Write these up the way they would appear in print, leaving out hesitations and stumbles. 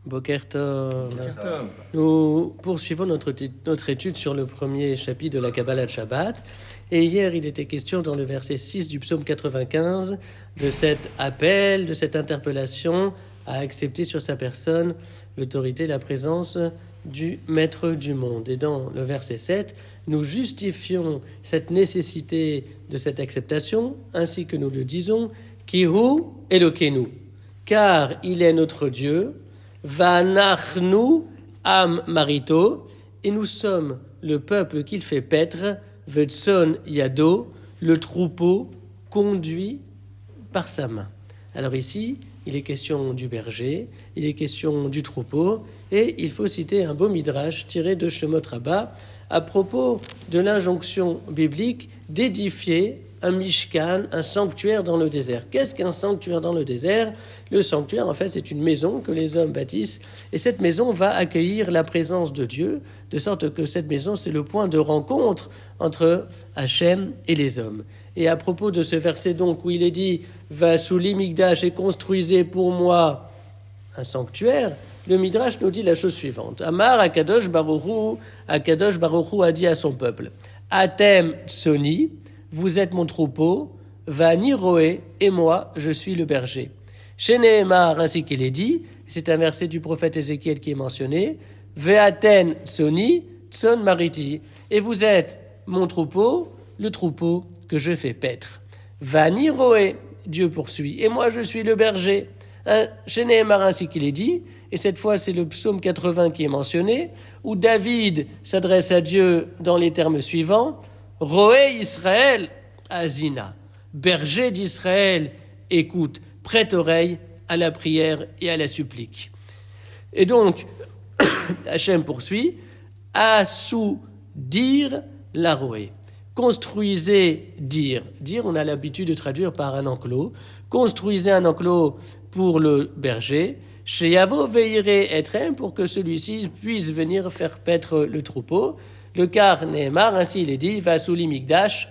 Boker Tov. Boker. Nous poursuivons notre étude sur le premier chapitre de la Kabbalah de Shabbat. Et hier, il était question dans le verset 6 du psaume 95 de cet appel, de cette interpellation à accepter sur sa personne l'autorité, la présence du maître du monde. Et dans le verset 7, nous justifions cette nécessité de cette acceptation, ainsi que nous le disons, Kihu Elokeinu, car il est notre Dieu, Vanachnu Am Marito, et nous sommes le peuple qu'il fait paître, Vetson Yado, le troupeau conduit par sa main. Alors ici, il est question du berger, il est question du troupeau, et il faut citer un beau midrash tiré de Shemot Rabbah à propos de l'injonction biblique d'édifier un mishkan, un sanctuaire dans le désert. Qu'est-ce qu'un sanctuaire dans le désert ? Le sanctuaire, en fait, c'est une maison que les hommes bâtissent, et cette maison va accueillir la présence de Dieu, de sorte que cette maison, c'est le point de rencontre entre Hachem et les hommes. Et à propos de ce verset donc où il est dit « Va sous l'imigdash et construisez pour moi un sanctuaire », le Midrash nous dit la chose suivante. Amar Akadosh Baruch Hu a dit à son peuple « Atem Tsoni » vous êtes mon troupeau, Vani Roé, et moi, je suis le berger. Chez Nehemar, ainsi qu'il est dit, c'est un verset du prophète Ézéchiel qui est mentionné, Veaten Soni, Tson Mariti, et vous êtes mon troupeau, le troupeau que je fais paître. Vani Roé, Dieu poursuit, et moi je suis le berger. Chez Nehemar, ainsi qu'il est dit, et cette fois c'est le psaume 80 qui est mentionné, où David s'adresse à Dieu dans les termes suivants, Roé Israël, Azina, berger d'Israël, écoute, prête oreille à la prière et à la supplique. Et donc, Hachem poursuit, Assou dire la Roé. Construisez dire. Dire, on a l'habitude de traduire par un enclos. Construisez un enclos pour le berger. Chez Yavo veillerez etrem pour que celui-ci puisse venir faire paître le troupeau. Le car Nehemar, ainsi il est dit, va sous l'imigdash,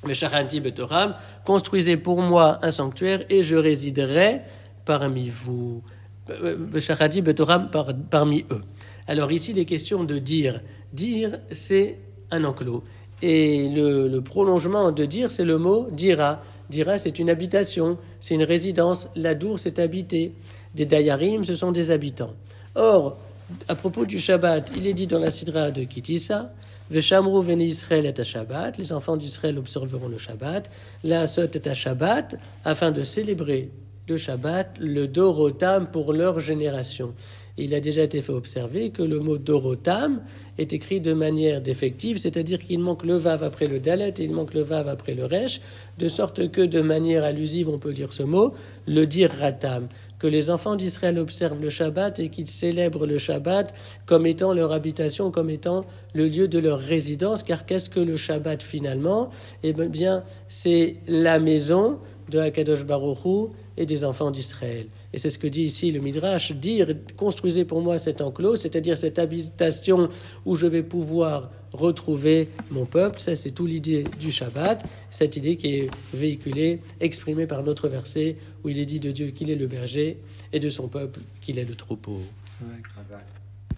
Veshachanti betoram, construisez pour moi un sanctuaire et je résiderai parmi vous. Veshachanti betoram, parmi eux. Alors ici, il est question de dire. Dire, c'est un enclos. Et le prolongement de dire, c'est le mot dira. Dira, c'est une habitation, c'est une résidence. La dour, c'est habité. Des dayarim, ce sont des habitants. Or, à propos du Shabbat, il est dit dans la Sidra de Kitissa, Veshamru veni Israël et à Shabbat, les enfants d'Israël observeront le Shabbat, la Sot est à Shabbat, afin de célébrer le Shabbat, le Dorotam pour leur génération. Il a déjà été fait observer que le mot Dorotam est écrit de manière défective, c'est-à-dire qu'il manque le Vav après le Dalet et il manque le Vav après le Resh, de sorte que de manière allusive, on peut lire ce mot, le dire Ratam, que les enfants d'Israël observent le Shabbat et qu'ils célèbrent le Shabbat comme étant leur habitation, comme étant le lieu de leur résidence, car qu'est-ce que le Shabbat finalement ? Eh bien, c'est la maison de Akadosh Baruch Hu et des enfants d'Israël. Et c'est ce que dit ici le Midrash, dire « construisez pour moi cet enclos », c'est-à-dire cette habitation où je vais pouvoir retrouver mon peuple. Ça, c'est tout l'idée du Shabbat, cette idée qui est véhiculée, exprimée par notre verset, où il est dit de Dieu qu'il est le berger et de son peuple qu'il est le troupeau. Ouais,